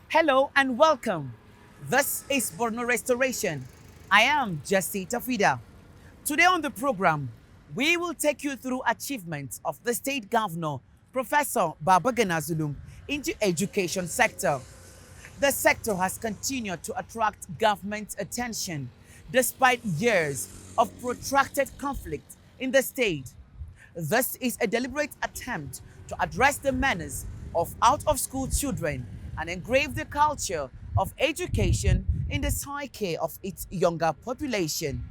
Hello and welcome. This is Borno Restoration. I am Jesse Tafida. Today on the program, we will take you through achievements of the state governor, Professor Governor Zulum, in the education sector. The sector has continued to attract government attention despite years of protracted conflict in the state. This is a deliberate attempt to address the menace of out-of-school children and engrave the culture of education in the psyche of its younger population.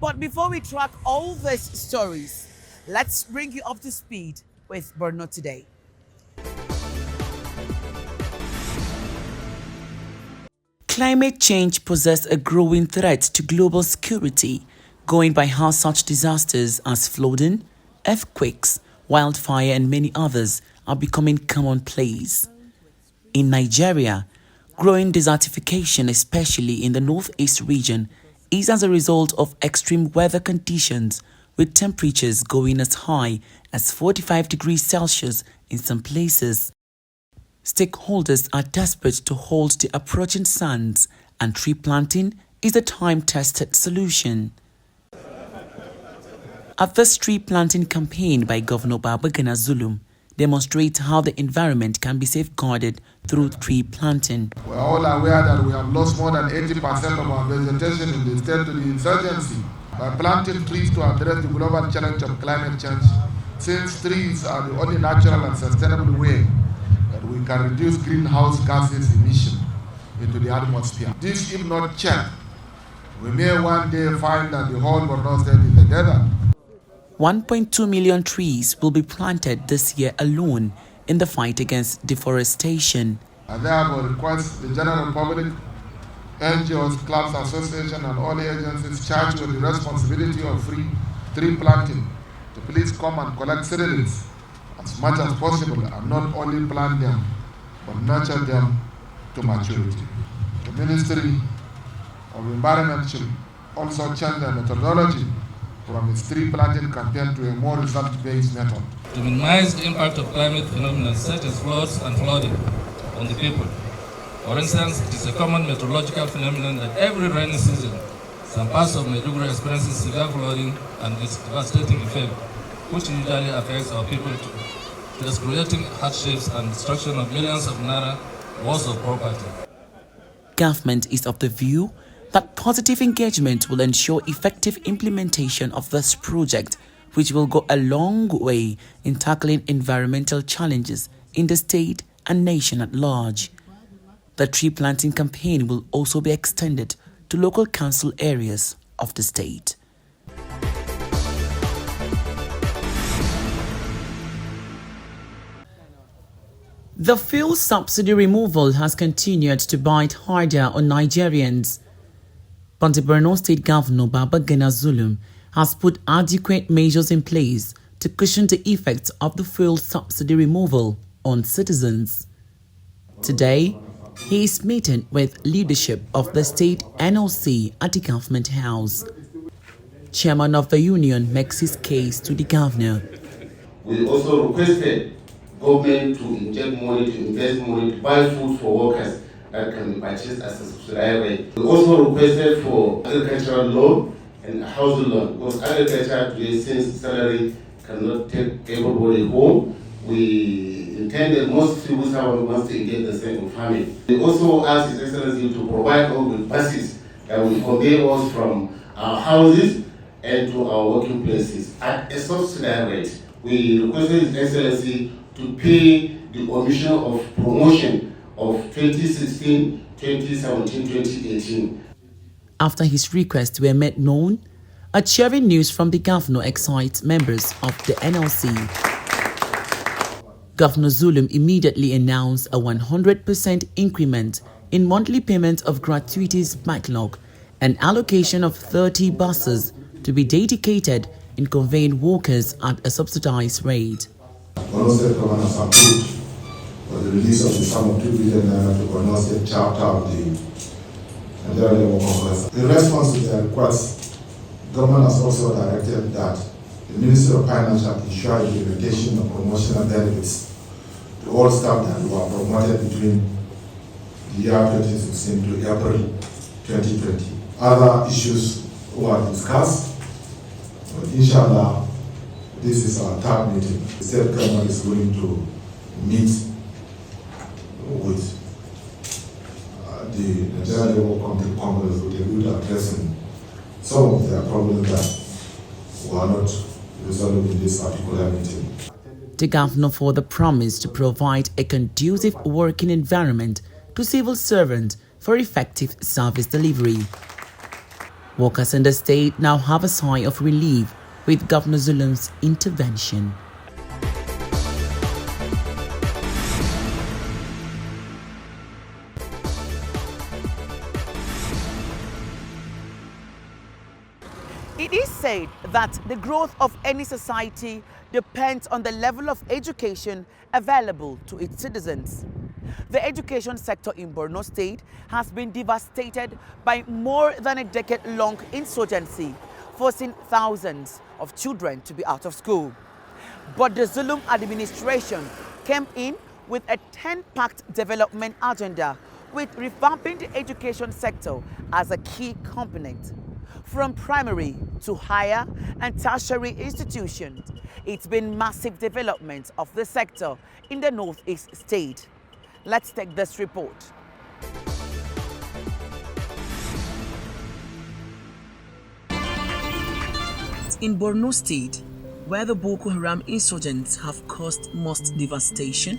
But before we track all these stories, let's bring you up to speed with Borno today. Climate change poses a growing threat to global security, going by how such disasters as flooding, earthquakes, wildfire, and many others are becoming commonplace. In Nigeria, growing desertification, especially in the northeast region, is as a result of extreme weather conditions, with temperatures going as high as 45 degrees Celsius in some places. Stakeholders are desperate to halt the approaching suns, and tree planting is a time-tested solution. At this tree planting campaign by Governor Governor Zulum demonstrates how the environment can be safeguarded through tree planting. We are all aware that we have lost more than 80% of our vegetation in the state to the insurgency. By planting trees to address the global challenge of climate change, since trees are the only natural and sustainable way that we can reduce greenhouse gases emission into the atmosphere. This, if not checked, we may one day find that the whole Borno state is a desert. 1.2 million trees will be planted this year alone in the fight against deforestation. I therefore request the general public, NGOs, clubs, associations, and all agencies charged with the responsibility of free tree planting to please come and collect seedlings as much as possible and not only plant them, but nurture them to maturity. The Ministry of Environment should also change their methodology from its tree planting campaign to a more result-based method. To minimize the impact of climate phenomena such as floods and flooding on the people. For instance, it is a common meteorological phenomenon that every rainy season, some parts of Maiduguri experiences severe flooding and its devastating effect, which usually affects our people thus creating hardships and destruction of millions of naira worth of property. Government is of the view that positive engagement will ensure effective implementation of this project, which will go a long way in tackling environmental challenges in the state and nation at large. The tree planting campaign will also be extended to local council areas of the state. The fuel subsidy removal has continued to bite harder on Nigerians. But the Borno State Governor Governor Zulum has put adequate measures in place to cushion the effects of the fuel subsidy removal on citizens. Today, he is meeting with leadership of the state NLC at the Government House. Chairman of the union makes his case to the governor. We also requested government to inject money, to invest money, to buy food for workers that can be purchased as a subsidized rate. We also requested for agricultural loan and housing loan, because agriculture today, since salary cannot take everybody home, we intended most civil servants wants to engage the same in farming. We also asked His Excellency to provide us with buses that will convey us from our houses and to our working places at a subsidized rate. We requested His Excellency to pay the omission of promotion of 2016, 2017, 2018. After his requests were made known, a cheering news from the governor excites members of the NLC. Governor Zulum immediately announced a 100% increment in monthly payment of gratuities backlog and allocation of 30 buses to be dedicated in conveying workers at a subsidized rate. Borno State Government has approved for the release of the sum of 2 billion naira to Borno State chapter of the Nigerian Labour Congress. In response to their request, government has also directed that the Ministry of Finance shall ensure implementation of promotional benefits to all staff that were promoted between year 2016 to April 2020. Other issues were discussed, but inshallah, this is our third meeting. The state government is going to meet with the Nigerian Labour Congress with a view to addressing some of their problems that were not resolved in this particular meeting. The governor further promised to provide a conducive working environment to civil servants for effective service delivery. Workers in the state now have a sigh of relief with Governor Zulum's intervention. It is said that the growth of any society depends on the level of education available to its citizens. The education sector in Borno State has been devastated by more than a decade-long insurgency, forcing thousands of children to be out of school. But the Zulum administration came in with a 10-packed development agenda, with revamping the education sector as a key component. From primary to higher and tertiary institutions, it's been massive development of the sector in the northeast state. Let's take this report. In Borno State, where the Boko Haram insurgents have caused most devastation,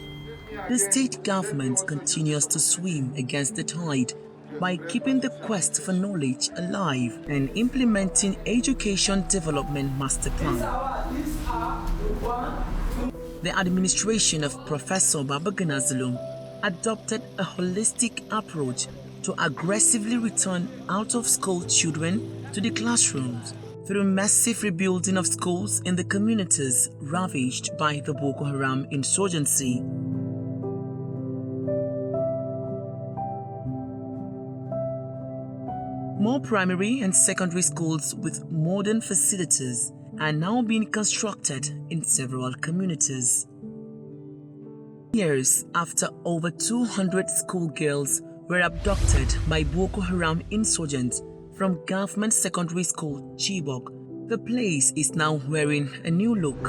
the state government continues to swim against the tide by keeping the quest for knowledge alive and implementing education development master plan. The administration of Professor Governor Zulum adopted a holistic approach to aggressively return out-of-school children to the classrooms through massive rebuilding of schools in the communities ravaged by the Boko Haram insurgency. More primary and secondary schools with modern facilities are now being constructed in several communities. Years after over 200 schoolgirls were abducted by Boko Haram insurgents from Government Secondary School Chibok, the place is now wearing a new look.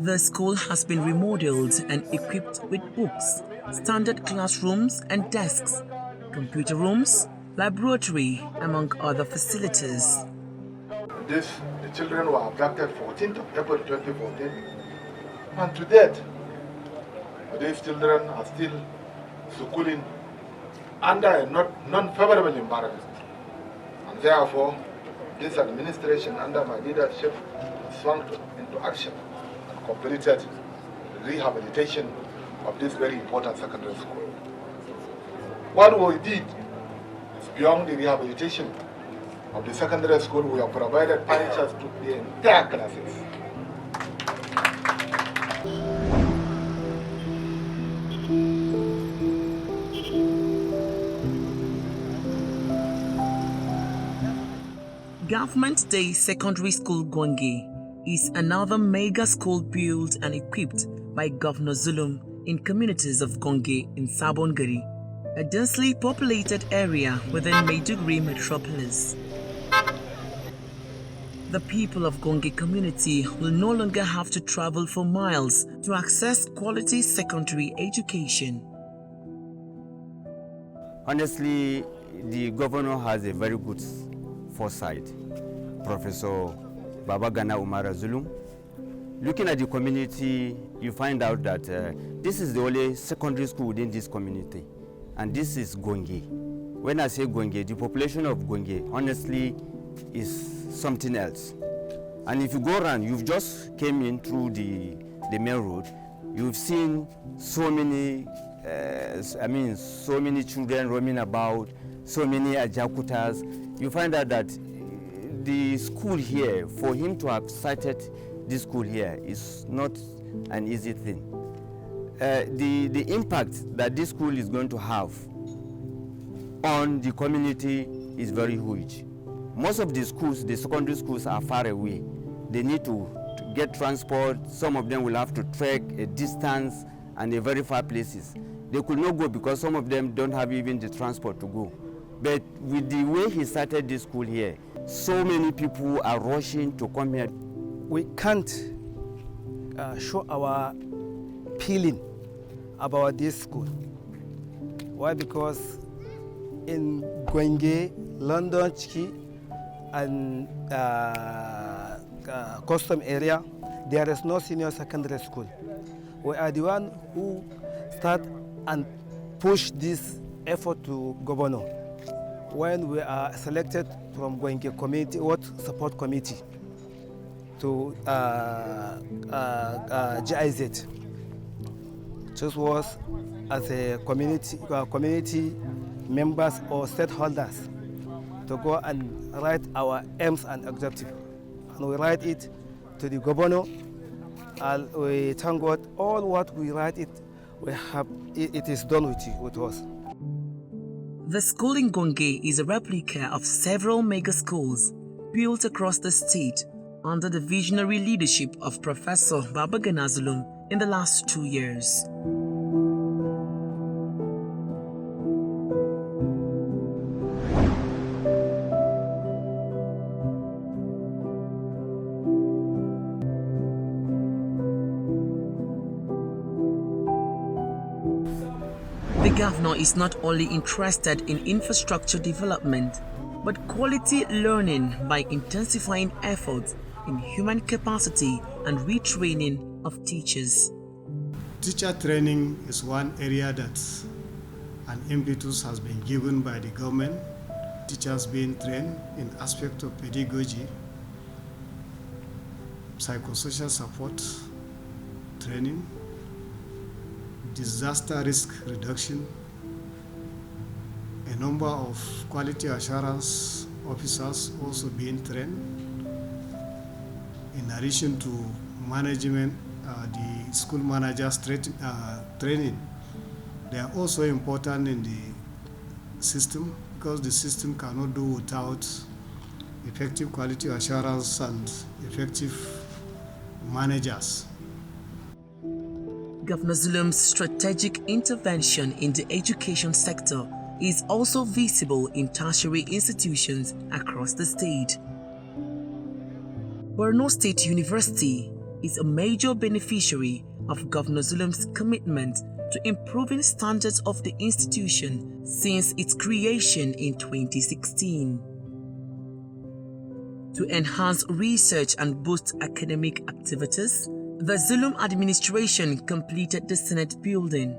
The school has been remodeled and equipped with books, standard classrooms and desks, computer rooms, laboratory, among other facilities. The children were abducted 14th of April 2014, and to date, these children are still schooling under a non-favorable environment. And therefore, this administration, under my leadership, swung into action and completed the rehabilitation of this very important secondary school. What we did is beyond the rehabilitation of the secondary school. We have provided furniture to the entire classes. Government Day Secondary School Gwange is another mega school built and equipped by Governor Zulum in communities of Gwange in Sabongari, a densely populated area within Maiduguri metropolis. The people of Gwange community will no longer have to travel for miles to access quality secondary education. Honestly, the governor has a very good foresight. Professor Governor Zulum. Looking at the community, you find out that this is the only secondary school within this community, and this is Gwange. When I say Gwange, the population of Gwange, honestly, is something else. And if you go around, you've just came in through the main road, you've seen so many, so many children roaming about, so many ajakutas. You find out that the school here, for him to have started this school here, is not an easy thing. The impact that this school is going to have on the community is very huge. Most of the schools, the secondary schools, are far away. they need to get transport. Some of them will have to trek a distance and a very far places. They could not go because some of them don't have even the transport to go. But with the way he started this school here, so many people are rushing to come here. We can't show our feeling about this school. Why? Because in Gwenge, London, Chiki, and custom area, there is no senior secondary school. We are the one who start and push this effort to Governor when we are selected from Gwenge community, what support committee to GIZ. This was as a community members or stakeholders to go and write our aims and objectives. And we write it to the governor, and we thank God all what we write it, we have it is done with us. The school in Gonge is a replica of several mega schools built across the state under the visionary leadership of Professor Governor Zulum in the last 2 years. The governor is not only interested in infrastructure development, but quality learning by intensifying efforts in human capacity and retraining of teachers. Teacher training is one area that an impetus has been given by the government. Teachers being trained in aspect of pedagogy, psychosocial support, training, disaster risk reduction, a number of quality assurance officers also being trained. In addition to management, the school managers training, they are also important in the system because the system cannot do without effective quality assurance and effective managers. Governor Zulum's strategic intervention in the education sector is also visible in tertiary institutions across the state. Borno State University is a major beneficiary of Governor Zulum's commitment to improving standards of the institution since its creation in 2016. To enhance research and boost academic activities, the Zulum administration completed the Senate building,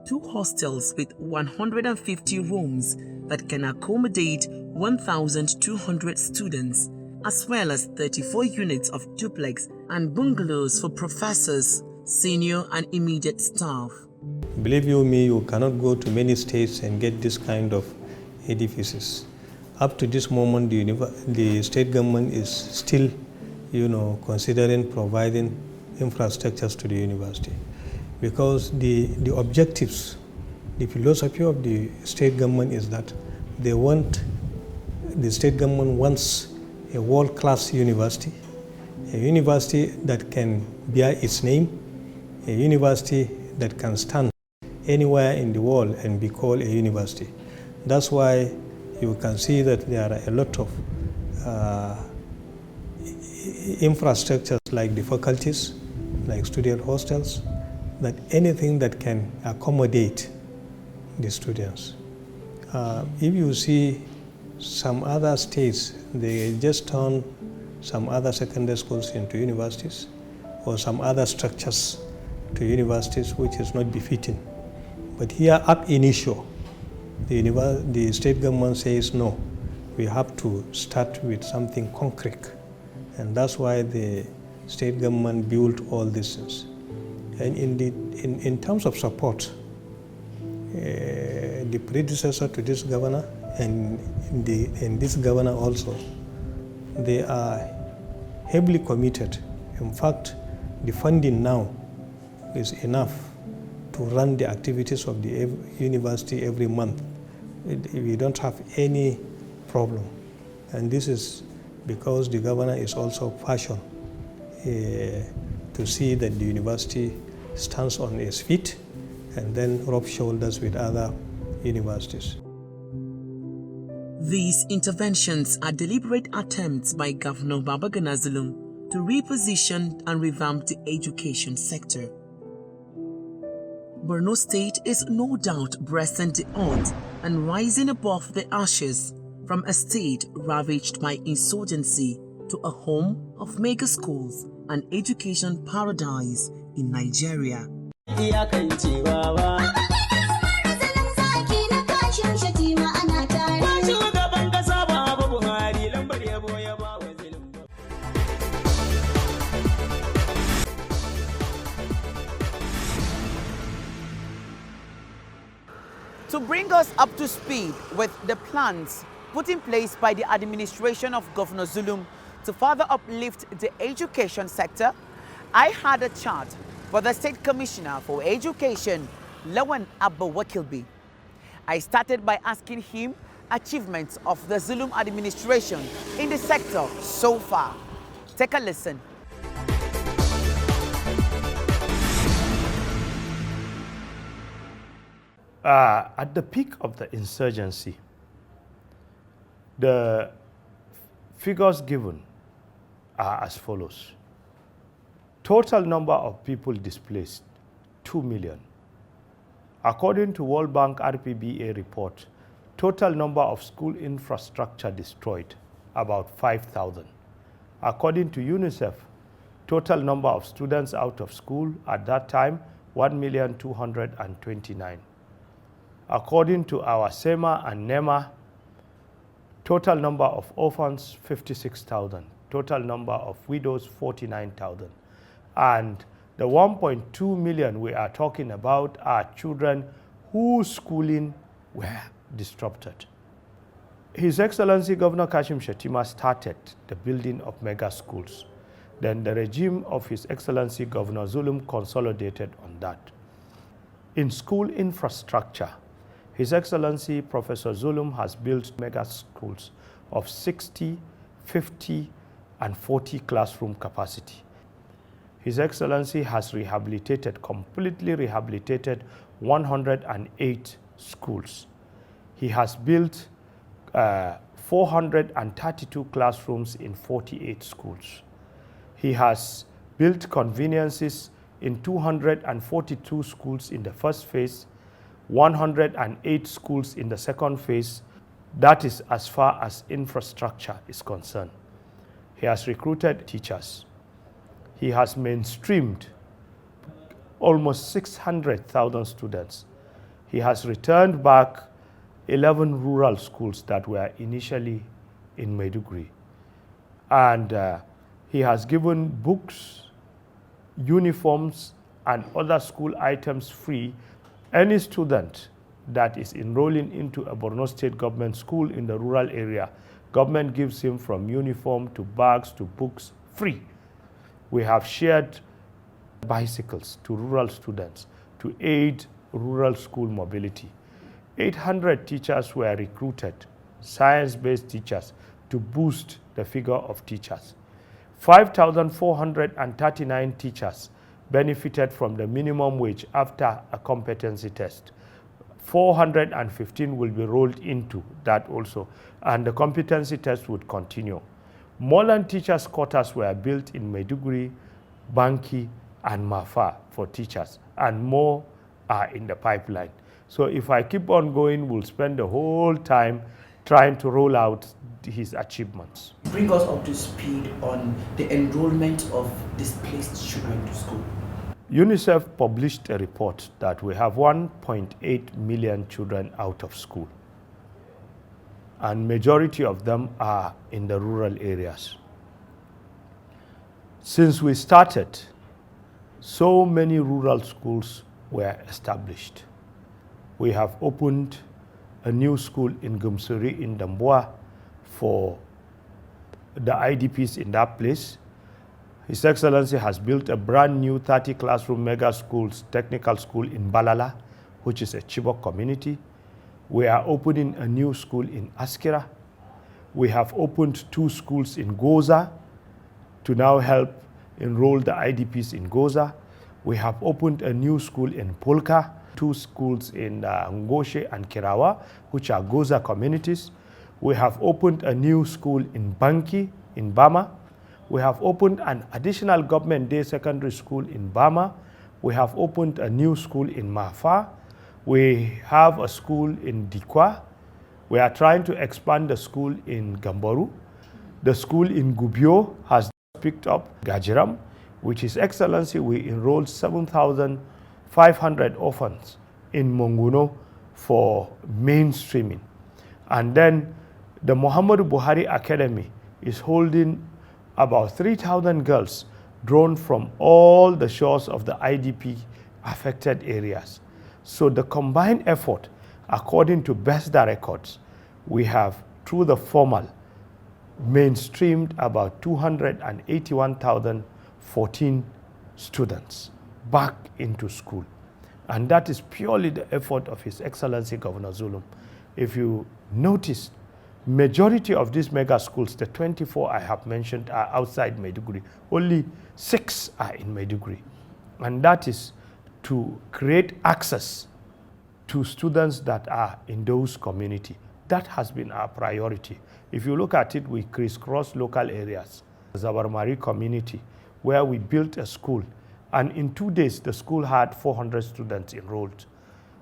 2 hostels with 150 rooms that can accommodate 1,200 students, as well as 34 units of duplex and bungalows for professors, senior and immediate staff. Believe you me, you cannot go to many states and get this kind of edifices. Up to this moment, the state government is still, considering providing infrastructures to the university, because the objectives, the philosophy of the state government is that the state government wants a world-class university, a university that can bear its name, a university that can stand anywhere in the world and be called a university. That's why you can see that there are a lot of infrastructures like the faculties, like student hostels, that anything that can accommodate the students. If you see some other states, they just turn some other secondary schools into universities or some other structures to universities, which is not befitting. But here ab initio, the state government says no, we have to start with something concrete. And that's why the state government built all these things. And in terms of support, the predecessor to this governor and this governor also, they are heavily committed. In fact, the funding now is enough to run the activities of the university every month. We don't have any problem. And this is because the governor is also passionate to see that the university stands on its feet and then rub shoulders with other universities. These interventions are deliberate attempts by Governor Gana Zulum to reposition and revamp the education sector. Borno State is no doubt breasting the odds and rising above the ashes from a state ravaged by insurgency to a home of mega schools and education paradise in Nigeria. To bring us up to speed with the plans put in place by the administration of Governor Zulum to further uplift the education sector, I had a chat with the State Commissioner for Education, Lawan Abba Wakilbi. I started by asking him achievements of the Zulum administration in the sector so far. Take a listen. At the peak of the insurgency, the figures given are as follows. Total number of people displaced, 2 million. According to World Bank RPBA report, total number of school infrastructure destroyed, about 5,000. According to UNICEF, total number of students out of school at that time, 1,229,000. According to our SEMA and NEMA, total number of orphans, 56,000. Total number of widows, 49,000. And the 1.2 million we are talking about are children whose schooling were disrupted. His Excellency Governor Kashim Shettima started the building of mega schools. Then the regime of His Excellency Governor Zulum consolidated on that. In school infrastructure, His Excellency Professor Zulum has built mega schools of 60, 50, and 40 classroom capacity. His Excellency has completely rehabilitated 108 schools. He has built 432 classrooms in 48 schools. He has built conveniences in 242 schools in the first phase, 108 schools in the second phase. That is as far as infrastructure is concerned. He has recruited teachers. He has mainstreamed almost 600,000 students. He has returned back 11 rural schools that were initially in Maiduguri. And he has given books, uniforms, and other school items free. Any student that is enrolling into a Borno State government school in the rural area, government gives him from uniform to bags to books free. We have shared bicycles to rural students to aid rural school mobility. 800 teachers were recruited, science-based teachers, to boost the figure of teachers. 5,439 teachers benefited from the minimum wage after a competency test. 415 will be rolled into that also, and the competency test would continue. Modern teachers' quarters were built in Maiduguri, Banki, and Mafa for teachers, and more are in the pipeline. So if I keep on going, we'll spend the whole time trying to roll out his achievements. Bring us up to speed on the enrollment of displaced children to school. UNICEF published a report that we have 1.8 million children out of school, and majority of them are in the rural areas. Since we started, so many rural schools were established. We have opened a new school in Gumsuri in Damboa for the IDPs in that place. His Excellency has built a brand new 30 classroom mega schools, technical school in Balala, which is a Chibok community. We are opening a new school in Askira. We have opened 2 schools in Goza to now help enrolled the IDPs in Goza. We have opened a new school in Polka, 2 schools in Ngoshe and Kirawa, which are Goza communities. We have opened a new school in Banki, in Bama. We have opened an additional government day secondary school in Bama. We have opened a new school in Mafa. We have a school in Dikwa. We are trying to expand the school in Gamboru. The school in Gubio has picked up Gajiram, which His Excellency, we enrolled 7,500 orphans in Monguno for mainstreaming. And then the Muhammadu Buhari Academy is holding about 3,000 girls drawn from all the shores of the IDP affected areas. So the combined effort, according to BESDA records, we have, through the formal, mainstreamed about 281,014 students back into school. And that is purely the effort of His Excellency Governor Zulum. If you notice, majority of these mega schools, the 24 I have mentioned, are outside Maiduguri. Only 6 are in Maiduguri. And that is to create access to students that are in those communities. That has been our priority. If you look at it, we crisscross local areas. Zabarmari community, where we built a school, and in 2 days, the school had 400 students enrolled.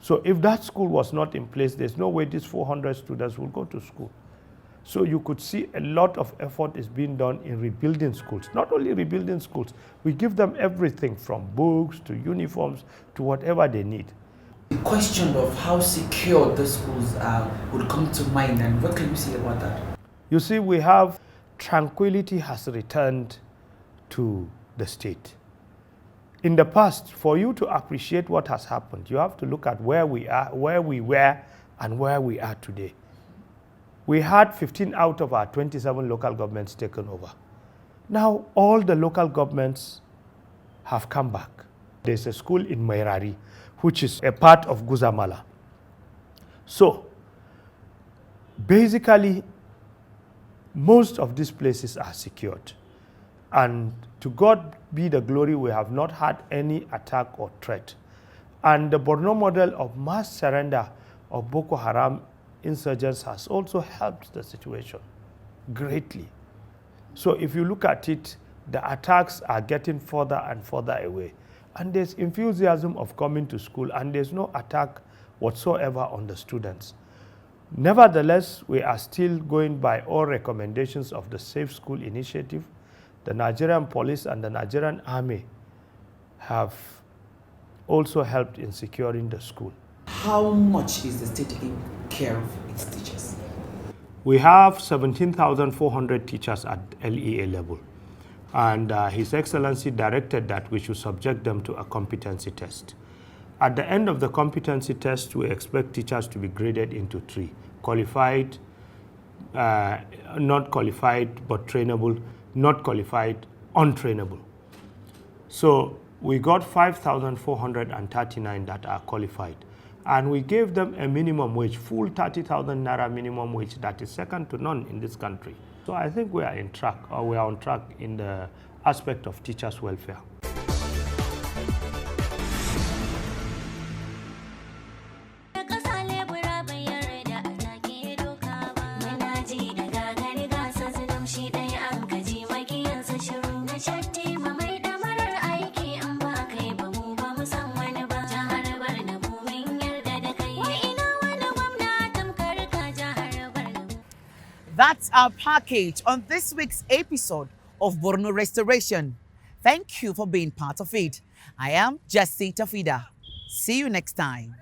So if that school was not in place, there's no way these 400 students will go to school. So you could see a lot of effort is being done in rebuilding schools. Not only rebuilding schools, we give them everything from books to uniforms to whatever they need. The question of how secure the schools are would come to mind, and what can you say about that? You see, we have tranquility has returned to the state. In the past, for you to appreciate what has happened, you have to look at where we are, where we were, and where we are today. We had 15 out of our 27 local governments taken over. Now, all the local governments have come back. There's a school in Mairari, which is a part of Guzamala. So, basically, most of these places are secured. And to God be the glory, we have not had any attack or threat. And the Borno model of mass surrender of Boko Haram insurgents has also helped the situation greatly. So if you look at it, the attacks are getting further and further away. And there's enthusiasm of coming to school, and there's no attack whatsoever on the students. Nevertheless, we are still going by all recommendations of the Safe School Initiative. The Nigerian police and the Nigerian army have also helped in securing the school. How much is the state taking care of its teachers? We have 17,400 teachers at LEA level. And His Excellency directed that we should subject them to a competency test. At the end of the competency test, we expect teachers to be graded into 3: qualified, not qualified but trainable, not qualified, untrainable. So we got 5,439 that are qualified. And we gave them a minimum wage, full 30,000 naira minimum wage that is second to none in this country. So I think we are on track in the aspect of teachers' welfare. That's our package on this week's episode of Borno Restoration. Thank you for being part of it. I am Jesse Tafida. See you next time.